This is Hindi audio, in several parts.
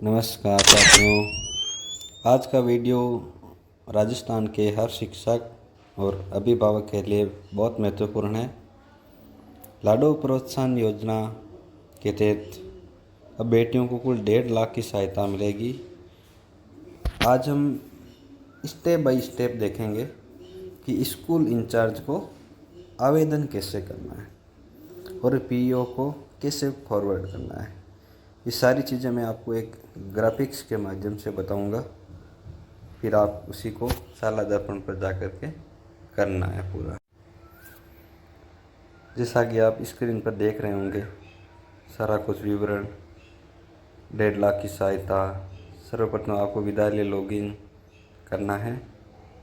नमस्कार साथियों। आज का वीडियो राजस्थान के हर शिक्षक और अभिभावक के लिए बहुत महत्वपूर्ण है। लाडो प्रोत्साहन योजना के तहत अब बेटियों को कुल 1.5 लाख की सहायता मिलेगी। आज हम स्टेप बाय स्टेप देखेंगे कि स्कूल इंचार्ज को आवेदन कैसे करना है और पीईओ को कैसे फॉरवर्ड करना है। ये सारी चीज़ें मैं आपको एक ग्राफिक्स के माध्यम से बताऊंगा, फिर आप उसी को शाला दर्पण पर जा कर के करना है पूरा। जैसा कि आप स्क्रीन पर देख रहे होंगे, सारा कुछ विवरण, 1.5 लाख की सहायता। सर्वप्रथम आपको विद्यालय लॉगिन करना है।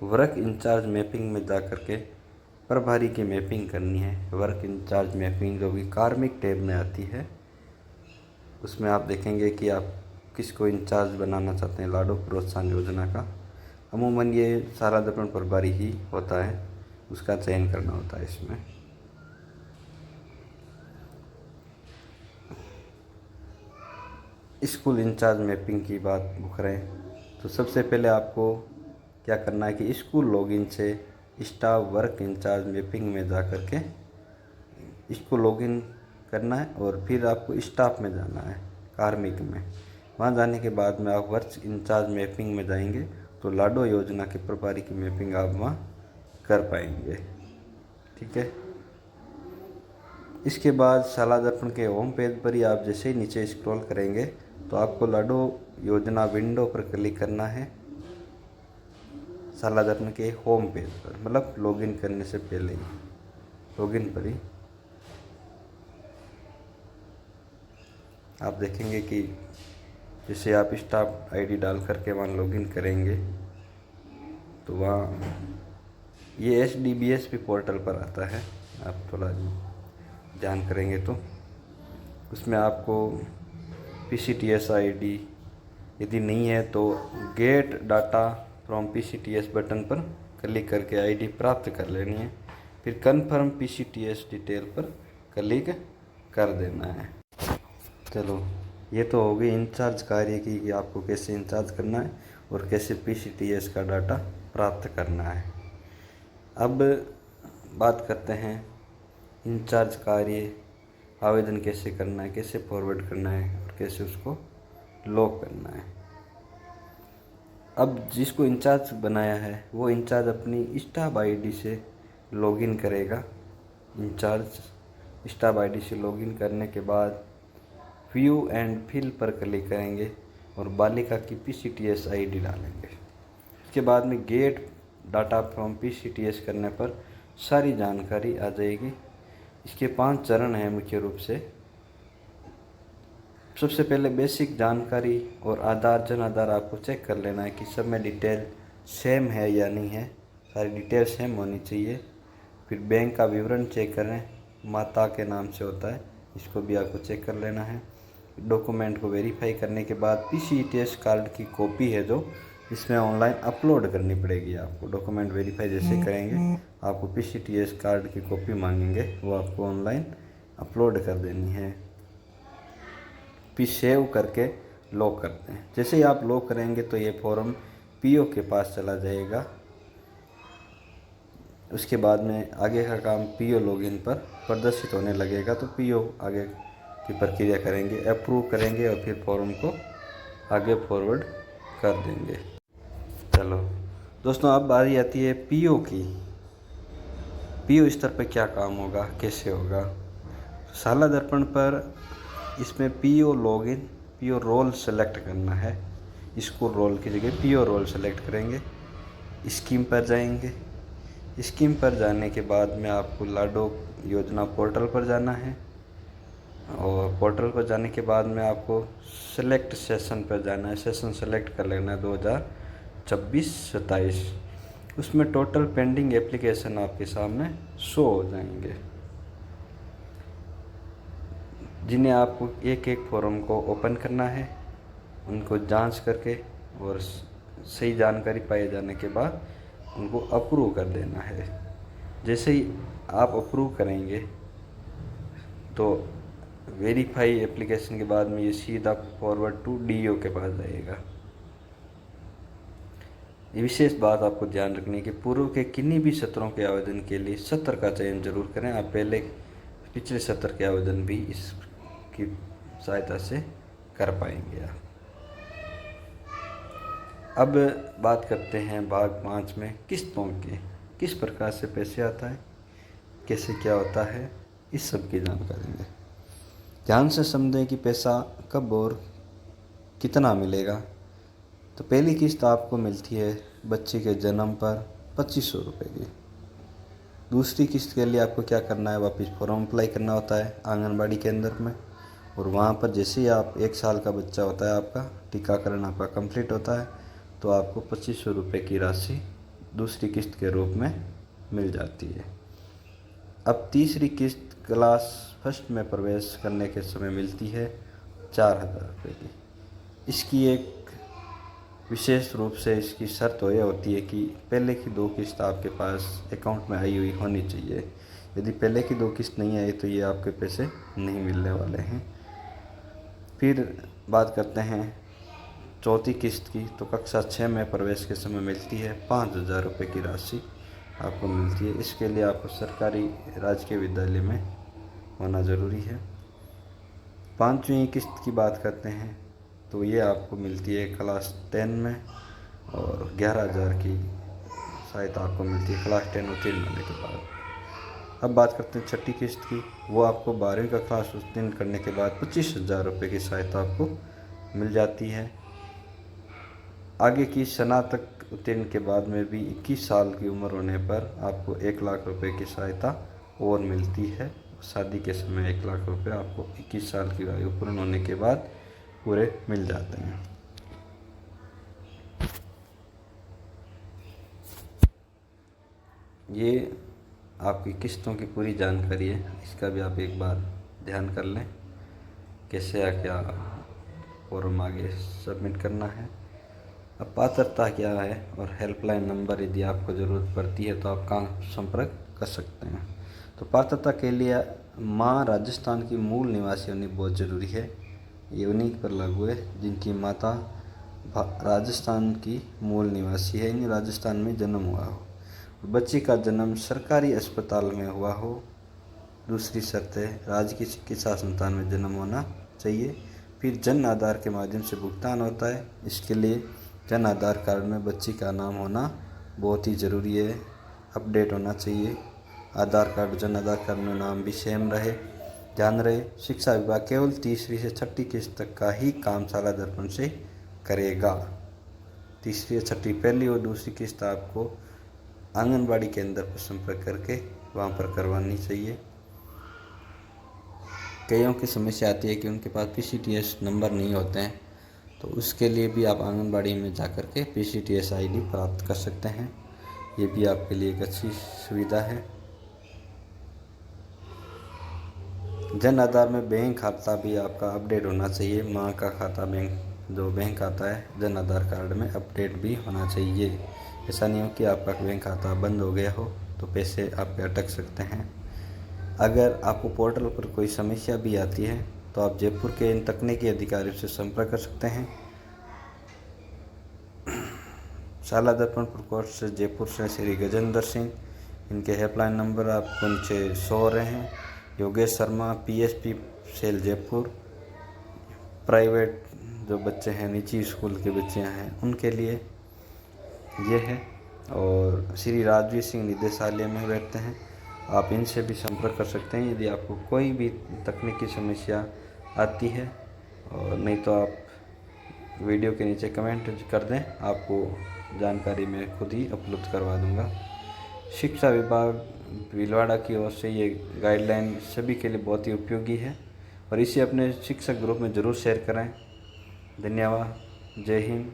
वर्क इंचार्ज मैपिंग में जा कर के प्रभारी की मैपिंग करनी है। वर्क इंचार्ज मैपिंग जो कि कार्मिक टैब में आती है, उसमें आप देखेंगे कि आप किसको इंचार्ज बनाना चाहते हैं लाडो प्रोत्साहन योजना का। अमूमन ये शाला दर्पण प्रभारी ही होता है, उसका चयन करना होता है इसमें। स्कूल इंचार्ज मैपिंग की बात करें तो सबसे पहले आपको क्या करना है कि स्कूल लॉगिन से स्टाफ वर्क इंचार्ज मैपिंग में जा कर के इसको लॉगिन करना है और फिर आपको स्टाफ में जाना है, कार्मिक में। वहाँ जाने के बाद में आप वर्क इंचार्ज मैपिंग में जाएंगे तो लाडो योजना के प्रभारी की मैपिंग आप वहाँ कर पाएंगे। ठीक है। इसके बाद शाला दर्पण के होम पेज पर ही आप जैसे ही नीचे स्क्रॉल करेंगे तो आपको लाडो योजना विंडो पर क्लिक करना है। शाला दर्पण के होम पेज पर, मतलब लॉगिन करने से पहले ही, लॉगिन पर ही आप देखेंगे कि जैसे आप स्टाफ आईडी डाल करके वहाँ लॉगिन करेंगे तो वहाँ ये HDBSP पोर्टल पर आता है। आप थोड़ा ध्यान करेंगे तो उसमें आपको PCTS ID यदि नहीं है तो gate data from PCTS button पर क्लिक करके ID प्राप्त कर लेनी है। फिर कन्फर्म PCTS डिटेल पर क्लिक कर देना है। चलो, ये तो हो गई इंचार्ज कार्य की कि आपको कैसे इंचार्ज करना है और कैसे PCTS का डाटा प्राप्त करना है। अब बात करते हैं इंचार्ज कार्य आवेदन कैसे करना है, कैसे फॉरवर्ड करना है और कैसे उसको लॉक करना है। अब जिसको इंचार्ज बनाया है वो इंचार्ज अपनी स्टाफ ID से लॉगिन करेगा। इंचार्ज स्टाफ ID से लॉगिन करने के बाद व्यू एंड फिल पर क्लिक करेंगे और बालिका की PCTS ID डालेंगे। इसके बाद में गेट डाटा फ्रॉम PCTS करने पर सारी जानकारी आ जाएगी। इसके 5 चरण हैं मुख्य रूप से। सबसे पहले बेसिक जानकारी और आधार, जन आधार आपको चेक कर लेना है कि सब में डिटेल सेम है या नहीं है। सारी डिटेल सेम होनी चाहिए। फिर बैंक का विवरण चेक करें, माता के नाम से होता है, इसको भी आपको चेक कर लेना है। डॉक्यूमेंट को वेरीफाई करने के बाद PCTS कार्ड की कॉपी है जो इसमें ऑनलाइन अपलोड करनी पड़ेगी आपको। डॉक्यूमेंट वेरीफाई जैसे करेंगे आपको PCTS कार्ड की कॉपी मांगेंगे, वो आपको ऑनलाइन अपलोड कर देनी है। फिर सेव करके लॉक करते हैं। जैसे ही आप लॉक करेंगे तो ये फॉर्म पीओ के पास चला जाएगा। उसके बाद में आगे का काम पीओ लॉगिन पर प्रदर्शित होने लगेगा तो पीओ आगे की प्रक्रिया करेंगे, अप्रूव करेंगे और फिर फॉर्म को आगे फॉरवर्ड कर देंगे। चलो दोस्तों, अब बारी आती है पीओ की। पीओ स्तर पर क्या काम होगा, कैसे होगा। शाला दर्पण पर इसमें PO login, PO role select करना है। स्कूल रोल की जगह पीओ रोल सेलेक्ट करेंगे। स्कीम पर जाएंगे। स्कीम पर जाने के बाद में आपको लाडो योजना पोर्टल पर जाना है और पोर्टल पर जाने के बाद में आपको सेलेक्ट सेशन पर जाना है। सेशन सेलेक्ट कर लेना है 2024-27। उसमें टोटल पेंडिंग एप्लीकेशन आपके सामने शो हो जाएंगे, जिन्हें आपको एक एक फॉर्म को ओपन करना है, उनको जांच करके और सही जानकारी पाए जाने के बाद उनको अप्रूव कर देना है। जैसे ही आप अप्रूव करेंगे तो वेरीफाई एप्लीकेशन के बाद में ये सीधा फॉरवर्ड टू डीओ के पास जाएगा। ये विशेष बात आपको ध्यान रखनी है कि पूर्व के किन्हीं भी सत्रों के आवेदन के लिए सत्र का चयन जरूर करें। आप पहले पिछले सत्र के आवेदन भी इसकी सहायता से कर पाएंगे आप। अब बात करते हैं भाग 5 में किस्तों के, किस प्रकार से पैसे आता है, कैसे क्या होता है, इस सब की जानकारी दें। ध्यान से समझें कि पैसा कब और कितना मिलेगा। तो पहली किस्त आपको मिलती है बच्चे के जन्म पर 2500 रुपये की। दूसरी किस्त के लिए आपको क्या करना है, वापस फॉर्म अप्लाई करना होता है आंगनबाड़ी केंद्र में, और वहाँ पर जैसे ही आप 1 साल का बच्चा होता है, आपका टीकाकरण आपका कंप्लीट होता है, तो आपको 2500 रुपये की राशि दूसरी किस्त के रूप में मिल जाती है। अब तीसरी किस्त क्लास फर्स्ट में प्रवेश करने के समय मिलती है 4000 रुपये की। इसकी एक विशेष रूप से इसकी शर्त यह होती है कि पहले की 2 किस्त आपके पास अकाउंट में आई हुई होनी चाहिए। यदि पहले की 2 किस्त नहीं आई तो ये आपके पैसे नहीं मिलने वाले हैं। फिर बात करते हैं चौथी किस्त की। तो कक्षा 6 में प्रवेश के समय मिलती है 5000 रुपये की राशि आपको मिलती है। इसके लिए आपको सरकारी राजकीय विद्यालय में होना ज़रूरी है। 5वीं किस्त की बात करते हैं तो ये आपको मिलती है क्लास 10 में, और 11000 की सहायता आपको मिलती है क्लास 10 उत्तीर्ण होने के बाद। अब बात करते हैं छठी किस्त की। वो आपको 12वीं का क्लास उत्तीर्ण करने के बाद 25000 रुपये की सहायता आपको मिल जाती है। आगे की स्नातक उत्तीर्ण के बाद में भी 21 साल की उम्र होने पर आपको 1 लाख रुपए की सहायता और मिलती है। शादी के समय 1 लाख रुपए आपको 21 साल की आयु पूर्ण होने के बाद पूरे मिल जाते हैं। ये आपकी किस्तों की पूरी जानकारी है, इसका भी आप एक बार ध्यान कर लें कैसे क्या फॉर्म आगे सबमिट करना है। अब पात्रता क्या है और हेल्पलाइन नंबर यदि आपको ज़रूरत पड़ती है तो आप कहाँ संपर्क कर सकते हैं। तो पात्रता के लिए माँ राजस्थान की मूल निवासी होनी बहुत ज़रूरी है। ये उन्हीं पर लागू है जिनकी माता राजस्थान की मूल निवासी है, यानी राजस्थान में जन्म हुआ हो। बच्चे का जन्म सरकारी अस्पताल में हुआ हो। दूसरी शर्त है राजकीय चिकित्सा संस्थान में जन्म होना चाहिए। फिर जन आधार के माध्यम से भुगतान होता है। इसके लिए जन आधार कार्ड में बच्ची का नाम होना बहुत ही ज़रूरी है, अपडेट होना चाहिए। आधार कार्ड जन आधार कार्ड में नाम भी सेम रहे। ध्यान रहे शिक्षा विभाग केवल तीसरी से छठी किस्त तक का ही काम शाला दर्पण से करेगा। तीसरी या छठी पहली और दूसरी किस्त आपको आंगनबाड़ी केंद्र पर संपर्क करके वहाँ पर करवानी चाहिए। कईयों की समस्या आती है कि उनके पास PCTS नंबर नहीं होते हैं, तो उसके लिए भी आप आंगनबाड़ी में जाकर के PCTS ID प्राप्त कर सकते हैं। ये भी आपके लिए एक अच्छी सुविधा है। जन आधार में बैंक खाता भी आपका अपडेट होना चाहिए। माँ का खाता बैंक खाता है जन आधार कार्ड में अपडेट भी होना चाहिए। ऐसा नहीं हो कि आपका बैंक खाता बंद हो गया हो तो पैसे आपके अटक सकते हैं। अगर आपको पोर्टल पर कोई समस्या भी आती है तो आप जयपुर के इन तकनीकी अधिकारियों से संपर्क कर सकते हैं। शाला दर्पण प्रकोष्ठ से जयपुर से श्री गजेंद्र सिंह, इनके हेल्पलाइन नंबर आपको नीचे शो हो रहे हैं। Yogesh Sharma PSP cell Jaipur, private जो बच्चे हैं निजी स्कूल के बच्चे हैं उनके लिए ये है। और श्री राजवीर सिंह निदेशालय में बैठते हैं, आप इनसे भी संपर्क कर सकते हैं यदि आपको कोई भी तकनीकी समस्या आती है। और नहीं तो आप वीडियो के नीचे कमेंट कर दें, आपको जानकारी मैं खुद ही उपलब्ध करवा दूंगा। शिक्षा विभाग भीलवाड़ा की ओर से ये गाइडलाइन सभी के लिए बहुत ही उपयोगी है और इसे अपने शिक्षक ग्रुप में ज़रूर शेयर करें। धन्यवाद, जय हिंद।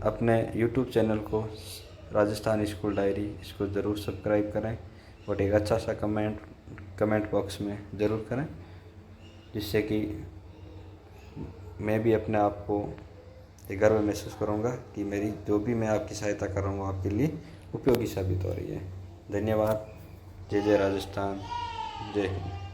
अपने YouTube चैनल को राजस्थान स्कूल डायरी इसको ज़रूर सब्सक्राइब करें और एक अच्छा सा कमेंट बॉक्स में ज़रूर करें, जिससे कि मैं भी अपने आप को ये गर्व महसूस करूँगा कि मेरी जो भी मैं आपकी सहायता कर रहा हूँ आपके लिए उपयोगी साबित हो रही है। धन्यवाद। जय जय राजस्थान, जय हिंद।